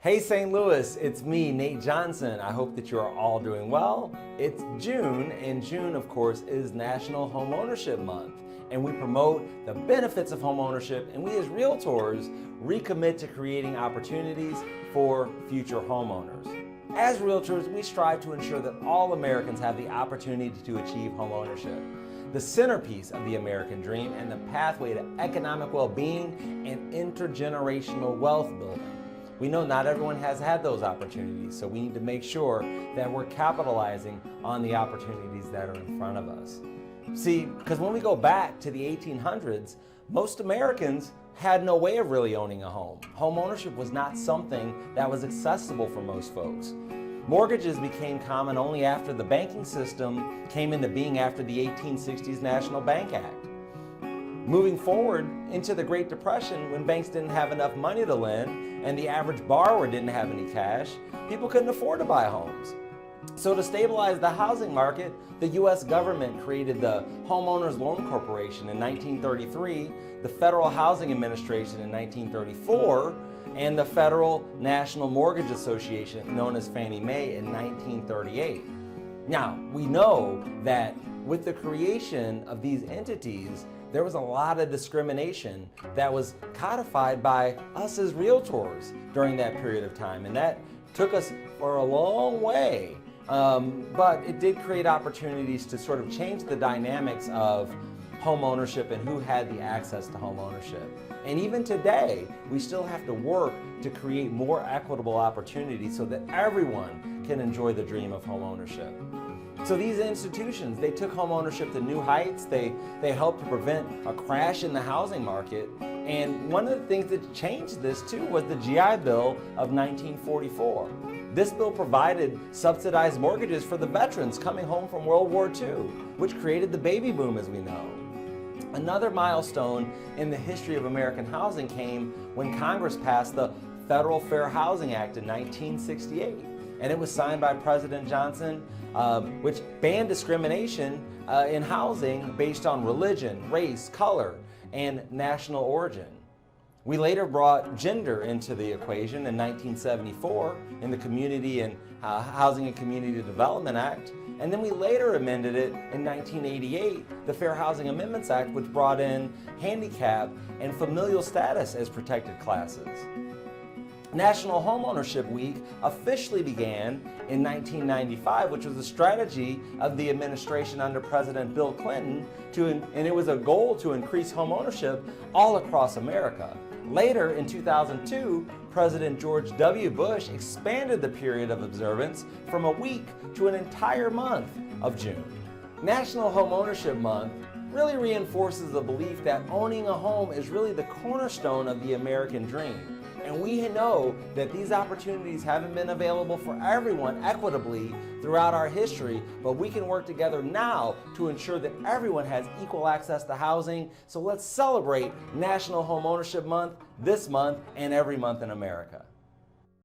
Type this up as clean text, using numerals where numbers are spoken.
Hey St. Louis, it's me, Nate Johnson. I hope that you are all doing well. It's June, and June, of course, is National Homeownership Month. And we promote the benefits of homeownership, and we as realtors recommit to creating opportunities for future homeowners. As realtors, we strive to ensure that all Americans have the opportunity to achieve homeownership, the centerpiece of the American dream and the pathway to economic well-being and intergenerational wealth building. We know not everyone has had those opportunities, so we need to make sure that we're capitalizing on the opportunities that are in front of us. See, because when we go back to the 1800s, most Americans had no way of really owning a home. Home ownership was not something that was accessible for most folks. Mortgages became common only after the banking system came into being after the 1860s National Bank Act. Moving forward into the Great Depression, when banks didn't have enough money to lend and the average borrower didn't have any cash, people couldn't afford to buy homes. So to stabilize the housing market, the U.S. government created the Homeowners Loan Corporation in 1933, the Federal Housing Administration in 1934, and the Federal National Mortgage Association, known as Fannie Mae, in 1938. Now, we know that with the creation of these entities, there was a lot of discrimination that was codified by us as realtors during that period of time, and that took us for a long way. But it did create opportunities to sort of change the dynamics of home ownership and who had the access to home ownership. And even today, we still have to work to create more equitable opportunities so that everyone can enjoy the dream of home ownership. So these institutions, they took home ownership to new heights. They helped to prevent a crash in the housing market. And one of the things that changed this too was the GI Bill of 1944. This bill provided subsidized mortgages for the veterans coming home from World War II, which created the baby boom as we know. Another milestone in the history of American housing came when Congress passed the Federal Fair Housing Act in 1968. And it was signed by President Johnson, which banned discrimination in housing based on religion, race, color, and national origin. We later brought gender into the equation in 1974 in the Community and Housing and Community Development Act, and then we later amended it in 1988, the Fair Housing Amendments Act, which brought in handicap and familial status as protected classes. National Homeownership Week officially began in 1995, which was a strategy of the administration under President Bill Clinton, and it was a goal to increase homeownership all across America. Later, in 2002, President George W. Bush expanded the period of observance from a week to an entire month of June. National Homeownership Month really reinforces the belief that owning a home is really the cornerstone of the American dream. And we know that these opportunities haven't been available for everyone equitably throughout our history, but we can work together now to ensure that everyone has equal access to housing. So let's celebrate National Homeownership Month this month and every month in America.